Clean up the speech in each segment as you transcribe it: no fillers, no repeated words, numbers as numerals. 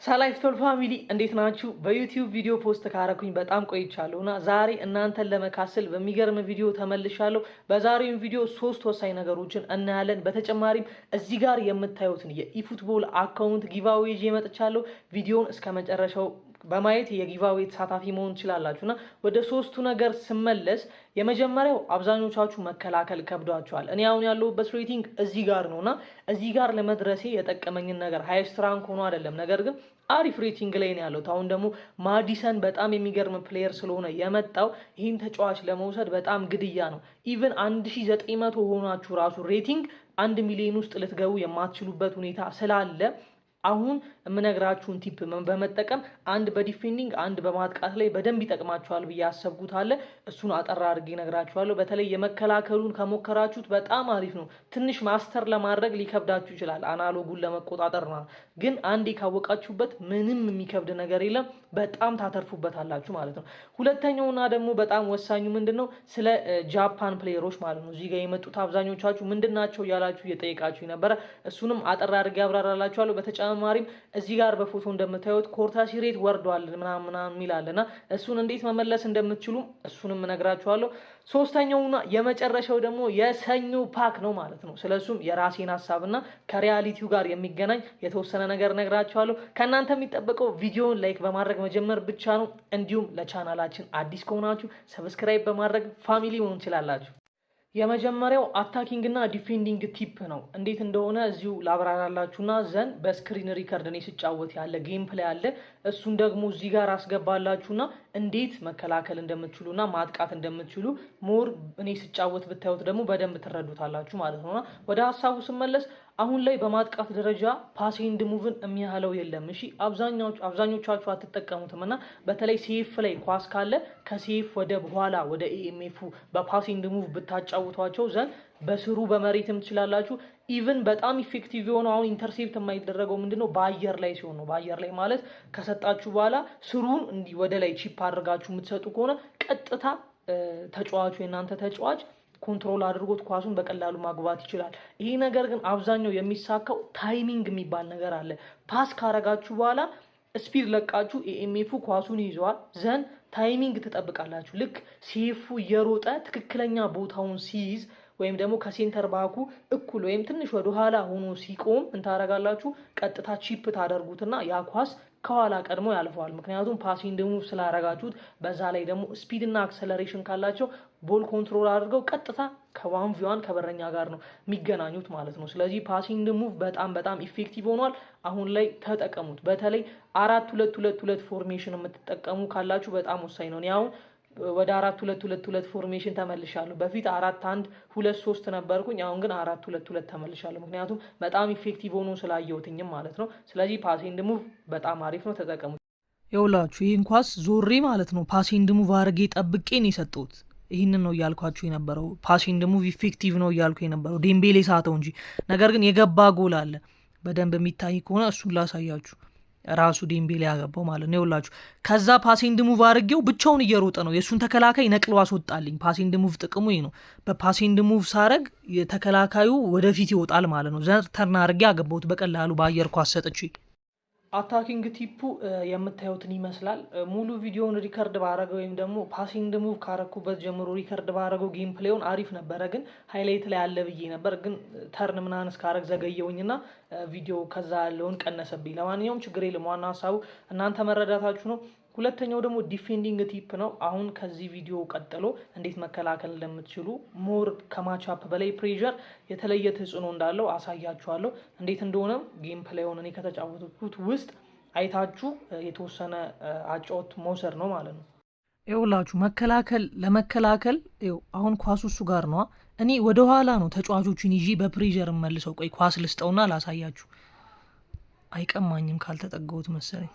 ሳላይፍቶል ፋሚሊ እንዴት ናችሁ? በዩቲዩብ ቪዲዮ ፖስት ካረኩኝ በጣም ቆይቻለሁና ዛሬ እናንተን ለመካሰል በሚገርም ቪዲዮ ተመልሻለሁ። በዛሬው ቪዲዮ ሶስት ወሳኝ ነገሮችን እናያለን። በተጨማሪም እዚህ ጋር የምታዩትን የኢፉትቦል አካውንት ጊቫዌ ይዤ መጥቻለሁ። ቪዲዮውን እስከ መጨረሻው በማየት የጊቫዌ ተሳታፊ መሆን ትችላላችሁና ወደ ሶስቱ ነገር ስመለስ የመጀመሪያው አብዛኞቻችሁ መከላከል ከብዷችኋል። እኔ አሁን ያለሁበት ሬቲንግ እዚህ ጋር ነውና እዚህ ጋር ለመድረሴ የጠቀመኝን ነገር ሃይስት ራንክ ሆኖ አይደለም፣ ነገር ግን አሪፍ ሬቲንግ ላይ ነው ያለው። አሁን ደግሞ ማዲሰን በጣም የሚገርም ፕሌየር ስለሆነ የመጣው ይህን ተጫዋች ለመውሰድ በጣም ግድያ ነው። ኢቭን 1900 ሆናችሁ ራሱ ሬቲንግ 1 ሚሊዮን ውስጥ ልትገቡ የማትችሉበት ሁኔታ ስላለ አሁን የምነግራችሁን ቲፕ በመጠቀም አንድ በዲፌንዲንግ አንድ በማጥቃት ላይ በደንብ ይጠቅማችኋል ብዬ ያሰብኩት አለ። እሱን አጠራ አድርጌ እነግራችኋለሁ። በተለይ የመከላከሉን ከሞከራችሁት በጣም አሪፍ ነው። ትንሽ ማስተር ለማድረግ ሊከብዳችሁ ይችላል፣ አናሎጉን ለመቆጣጠር ነው። ግን አንዴ ካወቃችሁበት ምንም የሚከብድ ነገር የለም። በጣም ታተርፉበታላችሁ ማለት ነው። ሁለተኛውና ደግሞ በጣም ወሳኙ ምንድነው? ስለ ጃፓን ፕሌየሮች ማለት ነው። እዚህ ጋር የመጡት አብዛኞቻችሁ ምንድናቸው እያላችሁ እየጠየቃችሁ ነበረ። እሱንም አጠራ አድርጌ አብራራላችኋለሁ። በተጨማሪም እዚህ ጋር በፎቶ እንደምታዩት ኮርታሲ ሬት ወርዷል ምናምን የሚላልና እሱን እንዴት መመለስ እንደምትችሉ እሱንም እነግራችኋለሁ። ሶስተኛውና የመጨረሻው ደግሞ የሰኞ ፓክ ነው ማለት ነው። ስለሱም የራሴን ሀሳብና ከሪያሊቲው ጋር የሚገናኝ የተወሰነ ነገር እነግራችኋለሁ። ከእናንተ የሚጠበቀው ቪዲዮውን ላይክ በማድረግ መጀመር ብቻ ነው። እንዲሁም ለቻናላችን አዲስ ከሆናችሁ ሰብስክራይብ በማድረግ ፋሚሊ መሆን ትችላላችሁ። የመጀመሪያው አታኪንግ እና ዲፌንዲንግ ቲፕ ነው። እንዴት እንደሆነ እዚሁ ላብራራላችሁና ዘን በስክሪን ሪከርድ እኔ ስጫወት ያለ ጌም ፕሌይ አለ። እሱን ደግሞ እዚህ ጋር አስገባላችሁና እንዴት መከላከል እንደምትችሉና ማጥቃት እንደምትችሉ ሞር እኔ ስጫወት ብታዩት ደግሞ በደንብ ትረዱታላችሁ ማለት ነውና ወደ ሀሳቡ ስመለስ አሁን ላይ በማጥቃት ደረጃ ፓስ ኤንድ ሙቭን የሚያህለው የለም። እሺ አብዛኞቻችሁ አትጠቀሙትም እና በተለይ ሴፍ ላይ ኳስ ካለ ከሴፍ ወደ በኋላ ወደ ኤኤምኤፍ በፓስ ኤንድ ሙቭ ብታጫውቷቸው ዘንድ በስሩ በመሬትም ትችላላችሁ። ኢቭን በጣም ኢፌክቲቭ የሆነው አሁን ኢንተርሴፕት የማይደረገው ምንድነው? በአየር ላይ ሲሆን ነው። በአየር ላይ ማለት ከሰጣችሁ በኋላ ስሩን እንዲህ ወደ ላይ ቺፕ አድርጋችሁ የምትሰጡ ከሆነ ቀጥታ ተጫዋቹ የእናንተ ተጫዋች ኮንትሮል አድርጎት ኳሱን በቀላሉ ማግባት ይችላል። ይሄ ነገር ግን አብዛኛው የሚሳካው ታይሚንግ የሚባል ነገር አለ። ፓስ ካረጋችሁ በኋላ ስፒድ ለቃችሁ ኤኤምኤፉ ኳሱን ይዘዋል ዘን ታይሚንግ ትጠብቃላችሁ። ልክ ሴፉ እየሮጠ ትክክለኛ ቦታውን ሲይዝ ወይም ደግሞ ከሴንተር ባኩ እኩል ወይም ትንሽ ወደ ኋላ ሆኖ ሲቆም እንታረጋላችሁ ቀጥታ ቺፕ ታደርጉትና ያ ኳስ ከኋላ ቀድሞ ያልፈዋል። ምክንያቱም ፓሲንግ ሙቭ ስላረጋችሁት፣ በዛ ላይ ደግሞ ስፒድ እና አክሰለሬሽን ካላቸው ቦል ኮንትሮል አድርገው ቀጥታ ከዋን ቪዋን ከበረኛ ጋር ነው የሚገናኙት ማለት ነው። ስለዚህ ፓሲንግ ሙቭ በጣም ኢፌክቲቭ ሆኗል። አሁን ላይ ተጠቀሙት። በተለይ 4-2-2-2 ፎርሜሽን የምትጠቀሙ ካላችሁ በጣም ወሳኝ ነው። አሁን ወደ 4-2-2-2 ፎርሜሽን ተመልሻለሁ። በፊት 4-1-2-3 ነበርኩኝ። አሁን ግን 4-2-2 ተመልሻለሁ። ምክንያቱም በጣም ኢፌክቲቭ ሆኖ ስላየሁትኝም ማለት ነው። ስለዚህ ፓስ ኤንድ ሙቭ በጣም አሪፍ ነው፣ ተጠቀሙት። ይኸውላችሁ ይህን ኳስ ዞሬ ማለት ነው ፓስ ኤንድ ሙቭ አድርጌ ጠብቄ ነው የሰጠሁት። ይህንን ነው እያልኳችሁ የነበረው። ፓስ ኤንድ ሙቭ ኢፌክቲቭ ነው እያልኩ የነበረው ዴምቤሌ ሳተው እንጂ። ነገር ግን የገባ ጎል አለ በደንብ የሚታይ ከሆነ እሱን ላሳያችሁ። ራሱ ዴምቤሌ ያገባው ማለት ነው። ይኸውላችሁ ከዛ ፓስ ኤንድ ሙቭ አድርጌው ብቻውን እየሮጠ ነው የእሱን ተከላካይ ነቅሎ አስወጣልኝ። ፓስ ኤንድ ሙቭ ጥቅሙ ይሄ ነው። በፓስ ኤንድ ሙቭ ሳረግ የተከላካዩ ወደፊት ይወጣል ማለት ነው። ዘርተርና አድርጌ አገባሁት በቀላሉ በአየር ኳስ ሰጥቼ። አታኪንግ ቲፑ የምታዩትን ይመስላል። ሙሉ ቪዲዮውን ሪከርድ ባረገው ወይም ደግሞ ፓስ ኤንድ ሙቭ ካረኩበት ጀምሮ ሪከርድ ባረገው ጌም ፕሌውን አሪፍ ነበረ፣ ግን ሃይላይት ላይ አለ ብዬ ነበር። ግን ተርን ምናምን እስካረግ ዘገየውኝና ቪዲዮ ከዛ ያለውን ቀነሰብኝ። ለማንኛውም ችግር የለም፣ ዋና ሀሳቡ እናንተ መረዳታችሁ ነው። ሁለተኛው ደግሞ ዲፌንዲንግ ቲፕ ነው። አሁን ከዚህ ቪዲዮ ቀጥሎ እንዴት መከላከል እንደምትችሉ ሞር ከማቻፕ በላይ ፕሬዠር የተለየ ተጽዕኖ እንዳለው አሳያችኋለሁ። እንዴት እንደሆነም ጌም ፕሌውን እኔ ከተጫወቱት ውስጥ አይታችሁ የተወሰነ አጫወት መውሰድ ነው ማለት ነው። ይኸውላችሁ ለመከላከል አሁን ኳሱ እሱ ጋር ነዋ። እኔ ወደ ኋላ ነው ተጫዋቾችን ይዤ በፕሬዠር መልሰው። ቆይ ኳስ ልስጠውና ላሳያችሁ። አይቀማኝም ካልተጠጋሁት መሰለኝ።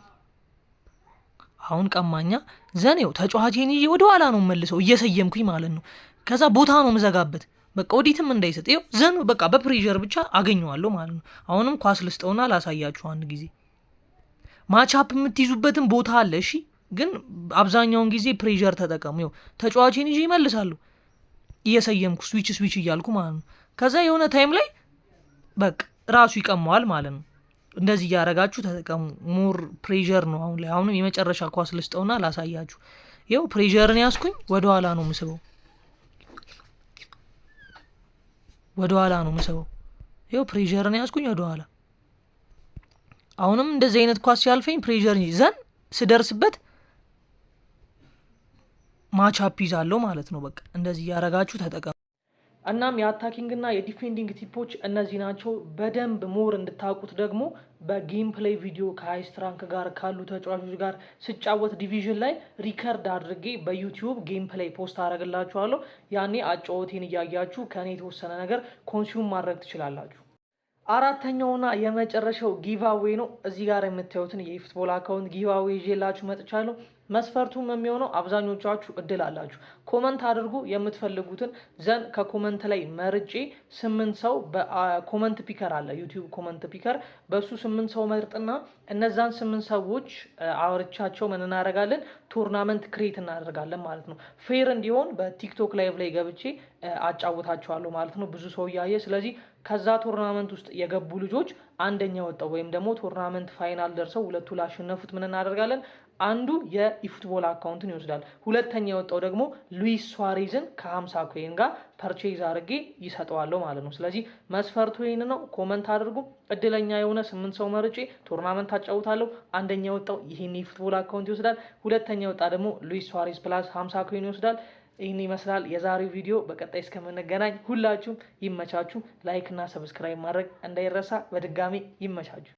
አሁን ቀማኛ ዘኔው ተጫዋቼን ይዤ ወደ ኋላ ነው መልሰው እየሰየምኩኝ ማለት ነው። ከዛ ቦታ ነው ምዘጋበት፣ በቃ ወዲትም እንዳይሰጥ። ይኸው ዘን በቃ በፕሬዠር ብቻ አገኘዋለሁ ማለት ነው። አሁንም ኳስ ልስጠውና ላሳያችሁ አንድ ጊዜ። ማቻፕ የምትይዙበትን ቦታ አለ እሺ፣ ግን አብዛኛውን ጊዜ ፕሬዠር ተጠቀሙ። ይኸው ተጫዋቼን ይዤ ይመልሳሉ እየሰየምኩ ስዊች እያልኩ ማለት ነው። ከዛ የሆነ ታይም ላይ በቃ ራሱ ይቀማዋል ማለት ነው። እንደዚህ እያደረጋችሁ ተጠቀሙ። ሞር ፕሬዠር ነው አሁን ላይ። አሁንም የመጨረሻ ኳስ ልስጠውና ላሳያችሁ። ይኸው ፕሬዠርን ያስኩኝ ወደኋላ ነው ምስበው፣ ወደኋላ ነው ምስበው። ይኸው ፕሬዠርን ያስኩኝ ወደኋላ። አሁንም እንደዚህ አይነት ኳስ ሲያልፈኝ ፕሬዠር ይዘን ስደርስበት ማቻፕ ይዛለሁ ማለት ነው። በቃ እንደዚህ እያደረጋችሁ ተጠቀሙ። እናም የአታኪንግና የዲፌንዲንግ ቲፖች እነዚህ ናቸው። በደንብ ሞር እንድታውቁት ደግሞ በጌም ፕሌይ ቪዲዮ ከሃይስትራንክ ጋር ካሉ ተጫዋቾች ጋር ስጫወት ዲቪዥን ላይ ሪከርድ አድርጌ በዩቲዩብ ጌም ፕሌይ ፖስት አደረግላችኋለሁ። ያኔ አጫወቴን እያያችሁ ከእኔ የተወሰነ ነገር ኮንሱም ማድረግ ትችላላችሁ። አራተኛውና የመጨረሻው ጊቫዌ ነው። እዚህ ጋር የምታዩትን የፉትቦል አካውንት ጊቫዌ ይዤላችሁ መጥቻለሁ። መስፈርቱም የሚሆነው አብዛኞቻችሁ እድል አላችሁ። ኮመንት አድርጉ የምትፈልጉትን ዘንድ ከኮመንት ላይ መርጬ 8 ሰው በኮመንት ፒከር አለ ዩቲዩብ ኮመንት ፒከር፣ በሱ 8 ሰው መርጥና እነዛን 8 ሰዎች አውርቻቸው ምን እናደርጋለን ቶርናመንት ክሬት እናደርጋለን ማለት ነው። ፌር እንዲሆን በቲክቶክ ላይቭ ላይ ገብቼ አጫውታቸዋለሁ ማለት ነው፣ ብዙ ሰው እያየ። ስለዚህ ከዛ ቶርናመንት ውስጥ የገቡ ልጆች አንደኛ ወጣው ወይም ደግሞ ቶርናመንት ፋይናል ደርሰው ሁለቱ ላሸነፉት ምን እናደርጋለን አንዱ የኢፉትቦል አካውንትን ይወስዳል። ሁለተኛ የወጣው ደግሞ ሉዊስ ሱዋሬዝን ከ50 ኮይን ጋር ፐርቼዝ አድርጌ ይሰጠዋለሁ ማለት ነው። ስለዚህ መስፈርቱ ይህን ነው። ኮመንት አድርጉ። እድለኛ የሆነ 8 ሰው መርጬ ቶርናመንት አጫውታለሁ። አንደኛ የወጣው ይህን የኢፉትቦል አካውንት ይወስዳል። ሁለተኛ የወጣ ደግሞ ሉዊስ ሱዋሬዝ ፕላስ 50 ኮይን ይወስዳል። ይህን ይመስላል የዛሬው ቪዲዮ። በቀጣይ እስከምንገናኝ ሁላችሁም ይመቻችሁ። ላይክ እና ሰብስክራይብ ማድረግ እንዳይረሳ። በድጋሚ ይመቻችሁ።